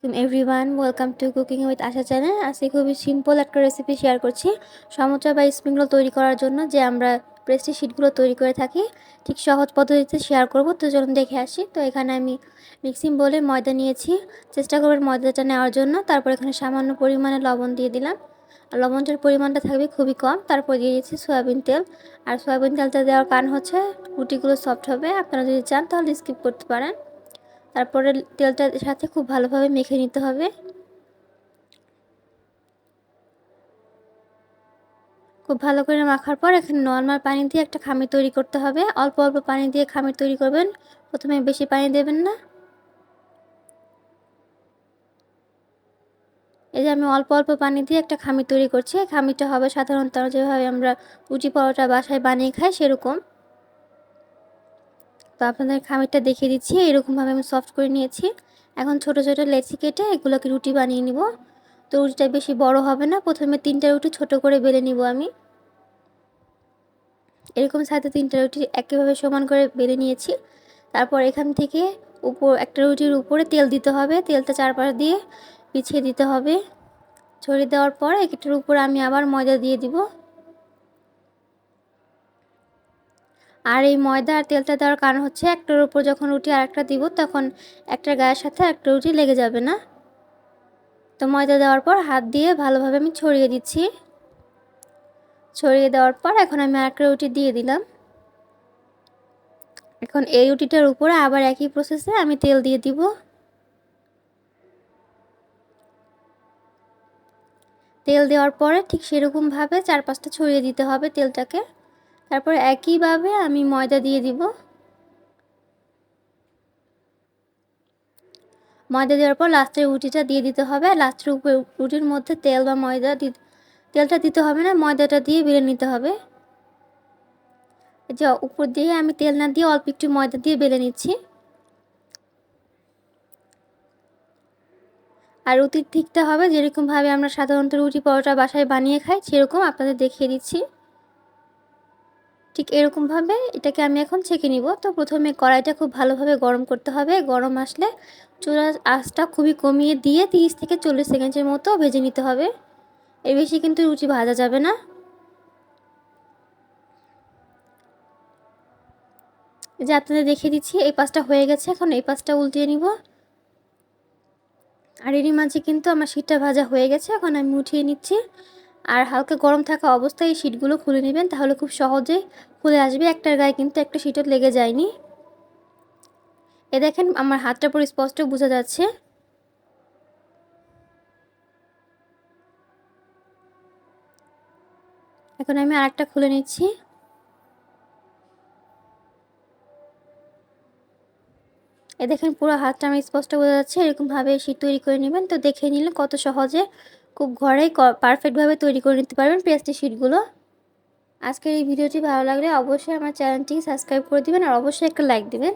Everyone welcome to cooking with Asha channel. আজকে খুবই simple একটা রেসিপি শেয়ার করছি সমোসা বা স্প্রিং রোল তৈরি করার জন্য যে আমরা পেস্ট্রি শিটগুলো তৈরি করে থাকি ঠিক সহজ পদ্ধতিতে শেয়ার করব। তো চলুন দেখে আসি। তো এখানে আমি মিক্সিং বোলে ময়দা নিয়েছি, চেষ্টা করবেন ময়দাটা নেওয়ার জন্য। তারপর এখানে সামান্য পরিমাণে লবণ দিয়ে দিলাম, আর লবণটার পরিমাণটা থাকবে খুবই কম। তারপর দিয়ে দিচ্ছি সয়াবিন তেল, আর সয়াবিন তেলটা দেওয়ার কারণ হচ্ছে রুটিগুলো সফট হবে। আপনারা যদি চান তাহলে স্কিপ করতে পারেন। তারপরে তেলটার সাথে খুব ভালোভাবে মেখে নিতে হবে। খুব ভালো করে মাখার পর এখানে নর্মাল পানি দিয়ে একটা খামির তৈরি করতে হবে। অল্প অল্প পানি দিয়ে খামির তৈরি করবেন, প্রথমে বেশি পানি দেবেন না। এই যে আমি অল্প অল্প পানি দিয়ে একটা খামির তৈরি করছি। খামিরটা হবে সাধারণত যেভাবে আমরা রুটি পরোটা বাসায় বানিয়ে খাই সেরকম। তো আপনাদের খামিরটা দেখিয়ে দিচ্ছি। এরকমভাবে আমি সফট করে নিয়েছি। এখন ছোট ছোট লেচি কেটে এগুলোকে রুটি বানিয়ে নিব। তো রুটিটা বেশি বড় হবে না, প্রথমে 3টা রুটি ছোট করে বেলে নিব আমি। এরকম সাথে 3টা রুটি একইভাবে সমান করে বেলে নিয়েছি। তারপর এখান থেকে একটা রুটির উপরে তেল দিতে হবে, তেলটা চারপাশ দিয়ে বিছিয়ে দিতে হবে। ছড়িয়ে দেওয়ার পর একটার উপরে আমি আবার ময়দা দিয়ে দিব। আর এই ময়দা আর তেলটা দেওয়ার কারণ হচ্ছে একটার উপর যখন রুটি আর একটা দিব তখন একটার গায়ের সাথে একটা রুটি লেগে যাবে না। তো ময়দা দেওয়ার পর হাত দিয়ে ভালোভাবে আমি ছড়িয়ে দিচ্ছি। ছড়িয়ে দেওয়ার পর এখন আমি আরেকটা রুটি দিয়ে দিলাম। এখন এই রুটিটার উপরে আবার একই প্রসেসে আমি তেল দিয়ে দিব। তেল দেওয়ার পরে ঠিক সেরকমভাবে 4-5টা ছড়িয়ে দিতে হবে তেলটাকে। তারপর একইভাবে আমি ময়দা দিয়ে দিব। ময়দা দেওয়ার পর লাস্টের রুটিটা দিয়ে দিতে হবে। আর লাস্টের উপরে রুটির মধ্যে তেল বা ময়দা তেলটা দিতে হবে না, ময়দাটা দিয়ে বেলে নিতে হবে। এই যে উপর দিয়ে আমি তেল না দিয়ে অল্প একটু ময়দা দিয়ে বেলে নিচ্ছি। আর রুটির ঠিকটা হবে যেরকমভাবে আমরা সাধারণত রুটি পরোটা বাসায় বানিয়ে খাই সেরকম আপনাদের দেখিয়ে দিচ্ছি। ঠিক এরকমভাবে এটাকে আমি এখন ছেঁকে নিব। তো প্রথমে কড়াইটা খুব ভালোভাবে গরম করতে হবে। গরম আসলে চুলার আঁচটা খুবই কমিয়ে দিয়ে 30 থেকে 40 সেকেন্ডের মতো ভেজে নিতে হবে। এর বেশি কিন্তু রুটি ভাজা যাবে না। যে আপনাদের দেখিয়ে দিচ্ছি এই পাশটা হয়ে গেছে, এখন এই পাশটা উল্টিয়ে নিব। আর এরই মাঝে কিন্তু আমার শিটটা ভাজা হয়ে গেছে, এখন আমি উঠিয়ে নিচ্ছি। আর হালকা গরম থাকা অবস্থায় এই শিটগুলো খুলে নেবেন, তাহলে খুব সহজেই খুলে আসবে। একটার গায়ে কিন্তু একটা শিটও লেগে যায়নি। এ দেখেন আমার হাতটা পুরো স্পষ্ট বোঝা যাচ্ছে। এখন আমি আরেকটা খুলে নিচ্ছি। এ দেখেন পুরো হাতটা আমার স্পষ্ট বোঝা যাচ্ছে। এরকমভাবে শিট তৈরি করে নেবেন। তো দেখে নিলে কত সহজে খুব ঘরেই পারফেক্টভাবে তৈরি করে নিতে পারবেন পেস্ট্রি শিটগুলো। আজকের এই ভিডিওটি ভালো লাগলে অবশ্যই আমার চ্যানেলটি সাবস্ক্রাইব করে দিবেন, আর অবশ্যই একটা লাইক দিবেন।